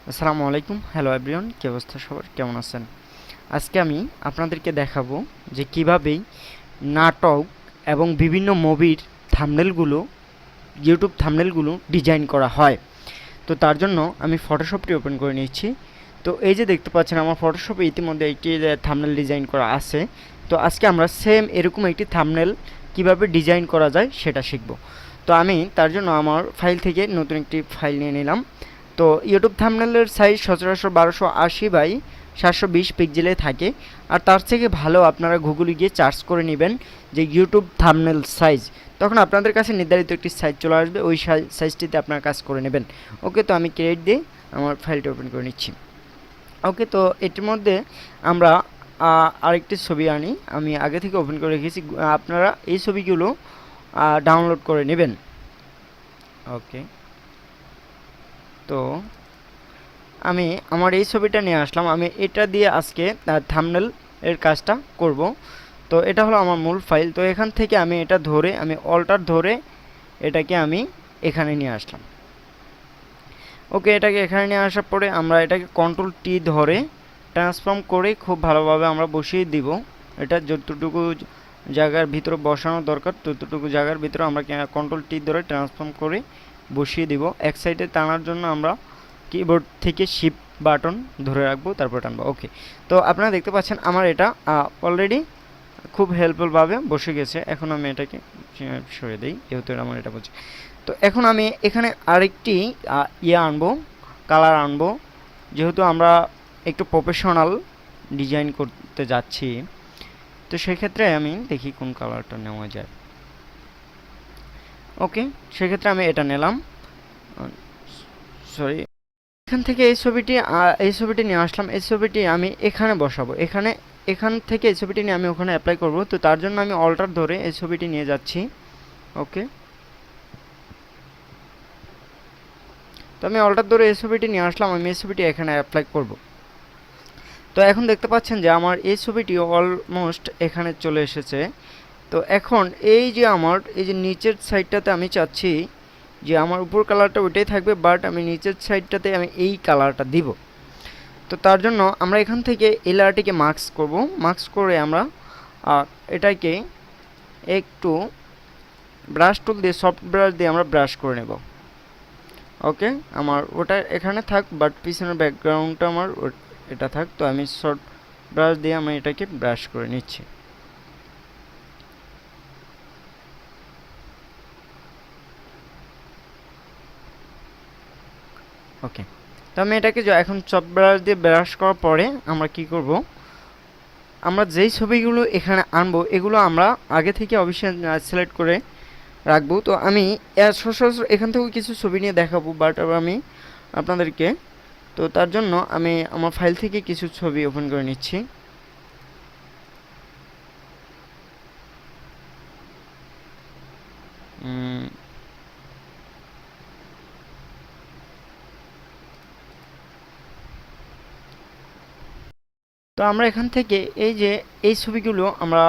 আসসালামু আলাইকুম, hello everyone, কী অবস্থা সবার, কেমন আছেন? আজকে আমি আপনাদেরকে দেখাবো যে কিভাবে নাটক এবং বিভিন্ন মুভির থাম্বনেলগুলো, ইউটিউব থাম্বনেলগুলো ডিজাইন করা হয়। তো তার জন্য আমি ফটোশপটি ওপেন করে নিচ্ছি। তো এই যে দেখতে পাচ্ছেন আমার ফটোশপে ইতিমধ্যে একটি থাম্বনেল ডিজাইন করা আছে। তো আজকে আমরা সেম এরকম একটি থাম্বনেল কিভাবে ডিজাইন করা যায় সেটা শিখব। তো আমি তার জন্য আমার ফাইল থেকে নতুন একটি ফাইল নিয়ে নিলাম। তো ইউটিউব থাম্বনেলের সাইজ সচরাচর 1280 বাই 720 পিক্সেলে থাকে। আর তার থেকে ভালো আপনারা গুগলে গিয়ে সার্চ করে নেবেন যে ইউটিউব থাম্বনেল সাইজ, তখন আপনাদের কাছে নির্ধারিত একটি সাইজ চলে আসবে, ওই সাইজটিতে আপনারা কাজ করে নেবেন। ওকে, তো আমি ক্রিয়েট দিয়ে আমার ফাইলটা ওপেন করে নিচ্ছি। ওকে, তো এটির মধ্যে আমরা আরেকটি ছবি আনি, আমি আগে থেকে ওপেন করে রেখেছি। আপনারা এই ছবিগুলো ডাউনলোড করে নেবেন। ওকে, তো আমি আমার এই ছবিটা নিয়ে আসলাম, আমি এটা দিয়ে আজকে থাম্বনেল এর কাজটা করব। তো এটা হলো আমার মূল ফাইল। তো এখান থেকে আমি এটা ধরে, আমি অল্টার ধরে এটাকে আমি এখানে নিয়ে আসলাম। ওকে, এটাকে এখানে নিয়ে আসার পরে আমরা এটাকে কন্ট্রোল টি ধরে ট্রান্সফর্ম করে খুব ভালোভাবে আমরা বসিয়ে দিব। এটা যতটুকু জায়গার ভিতরে বসানো দরকার ততটুকু জায়গার ভিতরে আমরা কন্ট্রোল টি ধরে ট্রান্সফর্ম করে বসিয়ে দিব। এক সাইডে টানার জন্য আমরা কিবোর্ড থেকে শিফট বাটন ধরে রাখবো, তারপর টানবো। ওকে, তো আপনারা দেখতে পাচ্ছেন আমার এটা অলরেডি খুব হেল্পফুলভাবে বসে গেছে। এখন আমি এটাকে সরিয়ে দিই, যেহেতু আমার এটা বলছে। তো এখন আমি এখানে আরেকটি আনবো, কালার আনবো, যেহেতু আমরা একটু প্রফেশনাল ডিজাইন করতে যাচ্ছি। তো সেক্ষেত্রে আমি দেখি কোন কালারটা নেওয়া যায়। ওকে, সেক্ষেত্রে আমি এটা নিলাম, সরি। এখান থেকে এই ছবিটি নিয়ে আসলাম। এই ছবিটি আমি এখানে বসাবো, এখান থেকে এই ছবিটি নিয়ে আমি ওখানে অ্যাপ্লাই করব। তো তার জন্য আমি অল্টার ধরে এই ছবিটি নিয়ে যাচ্ছি। ওকে, তো আমি অল্টার ধরে এই ছবিটি নিয়ে আসলাম, আমি এই ছবিটি এখানে অ্যাপ্লাই করব। তো এখন দেখতে পাচ্ছেন যে আমার এই ছবিটি অলমোস্ট এখানে চলে এসেছে। তো এখন এই যে আমার এই যে নিচের সাইডটাতে আমি চাচ্ছি যে আমার উপর কালারটা ওইটাই থাকবে, বাট আমি নিচের সাইডটাতে আমি এই কালারটা দিব। তো তার জন্য আমরা এখান থেকে এই লেয়ারটিকে মার্কস করব। মার্কস করে আমরা এটাকে একটু ব্রাশ টুল দিয়ে, সফট ব্রাশ দিয়ে আমরা ব্রাশ করে নেব। ওকে, আমার ওটা এখানে থাক, বাট পিছনের ব্যাকগ্রাউন্ডটা আমার এটা থাক। তো আমি সফট ব্রাশ দিয়ে আমি এটাকে ব্রাশ করে নিচ্ছি। ওকে, তো আমি এটাকে এখন সফট ব্রাশ দিয়ে ব্রাশ করার পরে আমরা কি করব, আমরা যেই ছবিগুলো এখানে আনবো এগুলো আমরা আগে থেকে অবশ্যই সিলেক্ট করে রাখবো। তো আমি সচরাচর এখান থেকেও কিছু ছবি নিয়ে দেখাবো, বাট আমি আপনাদেরকে, তো তার জন্য আমি আমার ফাইল থেকে কিছু ছবি ওপেন করে নিচ্ছি। তো আমরা এখান থেকে এই ছবিগুলো আমরা,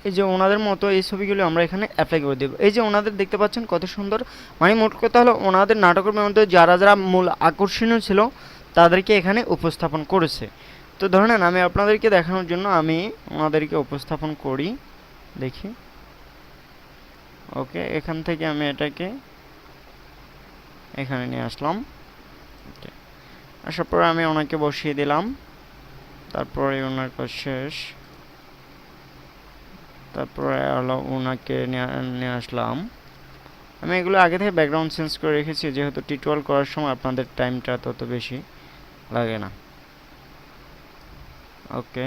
এই যে ওনাদের মতো এই ছবিগুলো আমরা এখানে অ্যাপ্লাই করে দেবো। এই যে ওনাদের দেখতে পাচ্ছেন কত সুন্দর, মানে মোট কথা হলো ওনাদের নাটকের মধ্যে যারা যারা মূল আকর্ষণীয় ছিল তাদেরকে এখানে উপস্থাপন করেছে। তো ধরে নেন আমি আপনাদেরকে দেখানোর জন্য আমি ওনাদেরকে উপস্থাপন করি, দেখি। ওকে, এখান থেকে আমি এটাকে এখানে নিয়ে আসলাম। ওকে, আসার পর আমি ওনাকে বসিয়ে দিলাম, তারপরে ওনার কাজ শেষ, তারপরে হলো ওনাকে নিয়ে আসলাম। আমি এগুলো আগে থেকে ব্যাকগ্রাউন্ড চেঞ্জ করে রেখেছি, যেহেতু টিউটোরিয়াল করার সময় আপনাদের টাইমটা তত বেশি লাগে না। ওকে,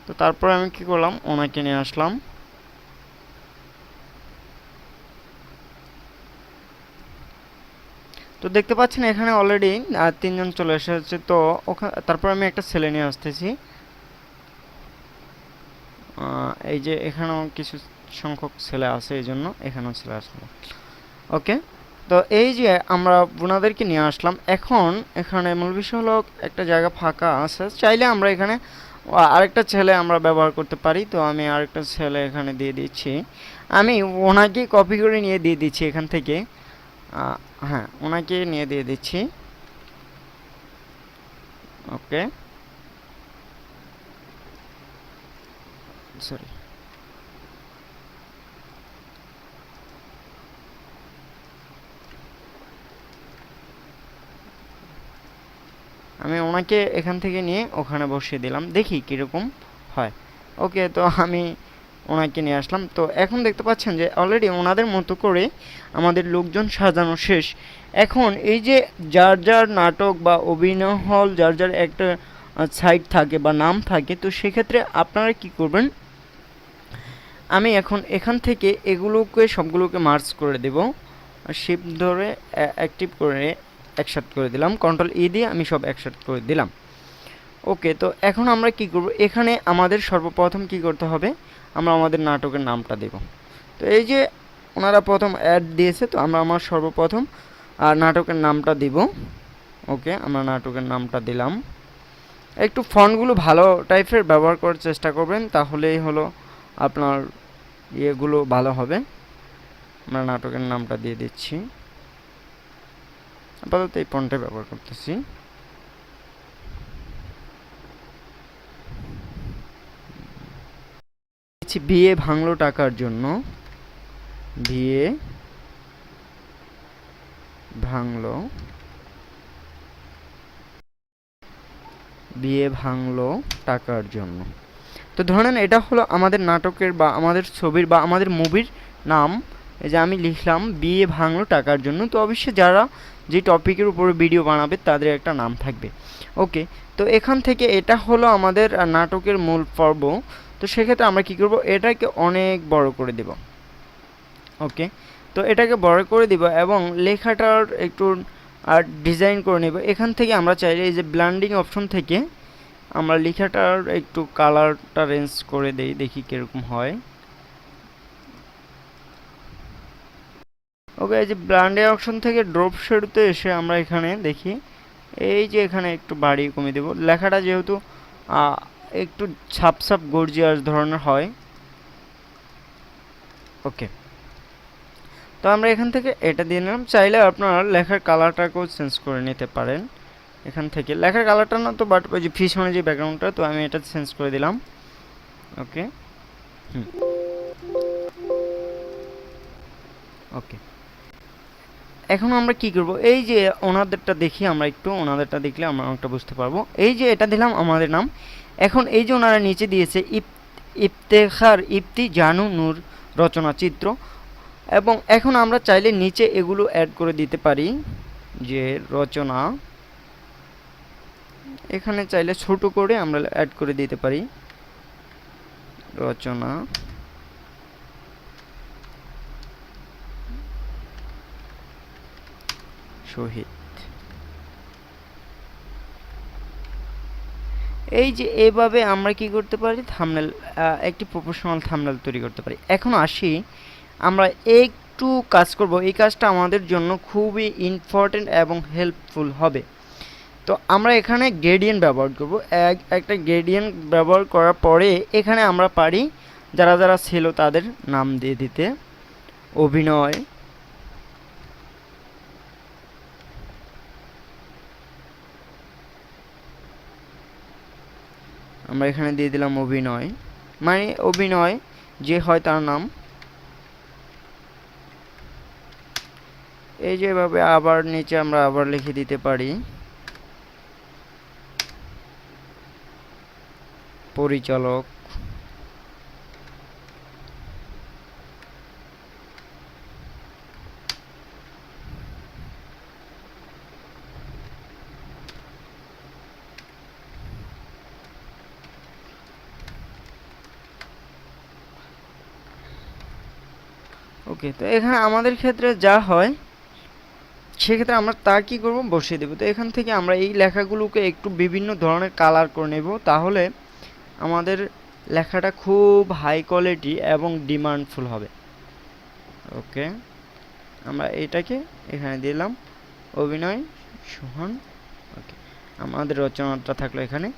তো তারপরে আমি কি করলাম, ওনাকে নিয়ে আসলাম। তো দেখতে পাচ্ছেন এখানে অলরেডি 3জন চলে এসেছে। তো তারপর আমি একটা ছেলে নিয়ে আসতেছি। এই যে এখানেও কিছু সংখ্যক ছেলে আছে, এই জন্য এখানেও ছেলে আসলো। ওকে, তো এই যে আমরা ওনাদেরকে নিয়ে আসলাম। এখন এখানে মূল বিষয় হলো একটা জায়গা ফাঁকা আছে, চাইলে আমরা এখানে আরেকটা ছেলে আমরা ব্যবহার করতে পারি। তো আমি আরেকটা ছেলে এখানে দিয়ে দিচ্ছি, আমি ওনাকে কপি করে নিয়ে দিয়ে দিচ্ছি এখান থেকে। হ্যাঁ, ওনাকে নিয়ে দিয়ে দিচ্ছি। ওকে, সরি। আমি ওনাকে এখান থেকে নিয়ে ওখানে বসিয়ে দিলাম, দেখি কীরকম হয়। ওকে, তো আমি ওনাকে নিয়ে আসলাম। তো এখন দেখতে পাচ্ছেন যে অলরেডি ওনাদের মতো করে আমাদের লোকজন সাজানো শেষ। এখন এই যে যার যার নাটক বা অভিনয় হল, যার যার একটা সাইট থাকে বা নাম থাকে, তো সেক্ষেত্রে আপনারা কি করবেন, আমি এখন এখান থেকে এগুলোকে সবগুলোকে মার্জ করে দেব। শিফট ধরে অ্যাক্টিভ করে একসাথে করে দিলাম, কন্ট্রোল ই দিয়ে আমি সব একসাথে করে দিলাম। ওকে, তো এখন আমরা কি করব, এখানে আমাদের সর্বপ্রথম কি করতে হবে, আমরা আমাদের নাটকের নামটা দেব। তো এই যে ওনারা প্রথম অ্যাড দিয়েছে, তো আমরা আমার সর্বপ্রথম নাটকের নামটা দিব। ওকে, আমরা নাটকের নামটা দিলাম। একটু ফন্টগুলো ভালো টাইপের ব্যবহার করার চেষ্টা করবেন, তাহলেই হলো আপনার ইয়েগুলো ভালো হবে। আমরা নাটকের নামটা দিয়ে দিচ্ছি, আপাতত এই ফন্টে ব্যবহার করতেছি। বিয়ে ভাঙলো টাকার জন্য, বিয়ে ভাঙলো, বিয়ে ভাঙলো টাকার জন্য। তো ধরেন এটা হলো আমাদের নাটকের বা আমাদের ছবির বা আমাদের মুভির নাম। এই যে আমি লিখলাম বিয়ে ভাঙলো টাকার জন্য। তো অবশ্যই যারা যে টপিকের উপরে ভিডিও বানাবে তাদের একটা নাম থাকবে। ওকে, তো এখান থেকে এটা হলো আমাদের নাটকের মূল পর্ব। তো সেক্ষেত্রে আমরা কি করব, এটাকে অনেক বড় করে দেব। ওকে, তো এটাকে বড় করে দিব এবং লেখাটার একটু ডিজাইন করে নেব। এখান থেকে আমরা চাইলে এই যে ব্লেন্ডিং অপশন থেকে আমরা লেখাটার একটু কালারটা রেঞ্জ করে দেই, দেখি কিরকম হয়। ওকে, এই যে ব্লেন্ডিং অপশন থেকে ড্রপ শেডতে এসে আমরা এখানে দেখি, এই যে এখানে একটু বাড়িয়ে কমিয়ে দেব। লেখাটা যেহেতু একটু ছাপ ছাপ গর্জিয়াস ধরনের হয়। ওকে, তো আমরা এখান থেকে এটা দিয়ে নিলাম। চাইলে আপনারা লেখার কালারটাকেও চেঞ্জ করে নিতে পারেন এখান থেকে। লেখার কালারটা না তো, বাট ওই যে পিছনে যে ব্যাকগ্রাউন্ডটা, তো আমি এটা চেঞ্জ করে দিলাম। ওকে, ওকে, এখন আমরা কি করব, এই যে ওনাদেরটা দেখি, আমরা একটু ওনাদেরটা দেখলে আমরা অনেকটা বুঝতে পারবো। এই যে এটা দিলাম আমাদের নাম। এখন এই যে ওনারা নিচে দিয়েছে ইফতেখার ইফতি জানু নূর রচনা চিত্র, এবং এখন আমরা চাইলে নিচে এগুলো অ্যাড করে দিতে পারি, যে রচনা এখানে চাইলে ছোট করে আমরা অ্যাড করে দিতে পারি, রচনা শহীদ। এই যে এভাবে আমরা কি করতে পারি, থাম্বনেল একটি প্রফেশনাল থাম্বনেল তৈরি করতে পারি। এখন আসি, আমরা একটু কাজ করব, এই কাজটা আমাদের জন্য খুবই ইম্পর্টেন্ট এবং হেল্পফুল হবে। তো আমরা এখানে গ্রেডিয়েন্ট ব্যবহার করব। একটা গ্রেডিয়েন্ট ব্যবহার করার পরে এখানে আমরা পারি যারা যারা ছিল তাদের নাম দিয়ে দিতে। অভিনয়, আমরা এখানে দিয়ে দিলাম অভিনয়, মানে অভিনয় যে হয় তার নাম। এই যেভাবে আবার নিচে আমরা আবার লিখে দিতে পারি পরিচালক, ওকে। তো এখানে আমাদের ক্ষেত্রে যা হয় সেক্ষেত্রে আমরা তা কি করব, বসিয়ে দেব। তো এখান থেকে আমরা এই লেখাগুলোকে একটু বিভিন্ন ধরনের কালার করে নেব, তাহলে আমাদের লেখাটা খুব হাই কোয়ালিটি এবং ডিমান্ডফুল হবে। ওকে, আমরা এটাকে এখানে দিলাম অভিনয় সোহান। ওকে, আমাদের রচনাটা থাকলো এখানে।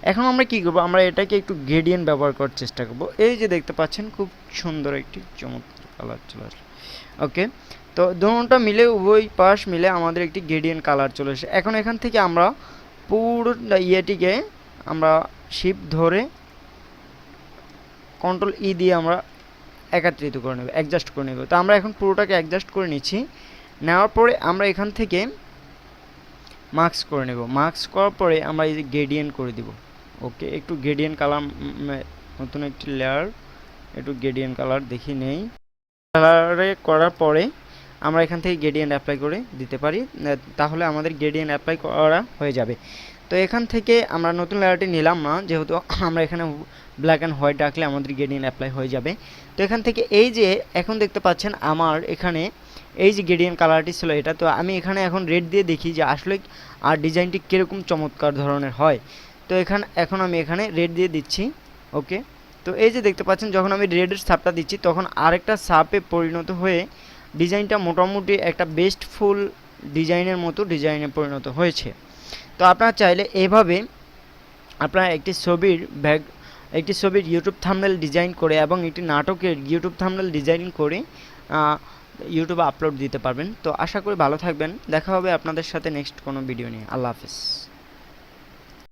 এখন আমরা কি করব, আমরা এটাকে একটু গ্রেডিয়েন্ট ব্যবহার করার চেষ্টা করব। এই যে দেখতে পাচ্ছেন খুব সুন্দর একটি চমৎকার কালার চলে আসলো। ওকে, তো দোনোটা মিলে উভয় পাশ মিলে আমাদের একটি গ্রেডিয়েন্ট কালার চলে এসেছে। এখন এখান থেকে আমরা পুরো ইয়েটিকে আমরা শিফট ধরে কন্ট্রোল ই দিয়ে আমরা একত্রিত করে নেব, অ্যাডজাস্ট করে নেব। তো আমরা এখন পুরোটাকে অ্যাডজাস্ট করে নিচ্ছি। নেওয়ার পরে আমরা এখান থেকে মার্কস করে নেব। মার্কস করার পরে আমরা এই যে গ্রেডিয়েন্ট করে দিব। ওকে, একটু গ্রেডিয়েন্ট কালার, নতুন একটি লেয়ার, একটু গ্রেডিয়েন্ট কালার দেখি নেই। কালারে করার পরে আমরা এখান থেকে গ্রেডিয়েন্ট অ্যাপ্লাই করে দিতে পারি, তাহলে আমাদের গ্রেডিয়েন্ট অ্যাপ্লাই করা হয়ে যাবে। তো এখান থেকে আমরা নতুন লেয়ারটি নিলাম না, যেহেতু আমরা এখানে ব্ল্যাক অ্যান্ড হোয়াইট রাখলে আমাদের গ্রেডিয়েন্ট অ্যাপ্লাই হয়ে যাবে। তো এখান থেকে এই যে এখন দেখতে পাচ্ছেন আমার এখানে এই যে গ্রেডিয়েন্ট কালারটি ছিল এটা, তো আমি এখানে এখন রেড দিয়ে দেখি যে আসলে আর ডিজাইনটি কীরকম চমৎকার ধরনের হয়। তো এখন আমি এখানে রেড দিয়ে দিচ্ছি। ওকে, তো এই যে দেখতে পাচ্ছেন যখন আমি রেডের সাপটা দিচ্ছি তখন আরেকটা সাপে পরিণত হয়ে ডিজাইনটা মোটামুটি একটা বেস্ট ফুল ডিজাইনের মতো ডিজাইনে পরিণত হয়েছে। তো আপনারা চাইলে এভাবে আপনারা একটি ছবির ইউটিউব থাম্বনেল ডিজাইন করে এবং একটি নাটকের ইউটিউব থাম্বনেল ডিজাইন করে ইউটিউবে আপলোড দিতে পারবেন। তো আশা করি ভালো থাকবেন, দেখা হবে আপনাদের সাথে নেক্সট কোনো ভিডিও নিয়ে। আল্লাহ হাফেজ।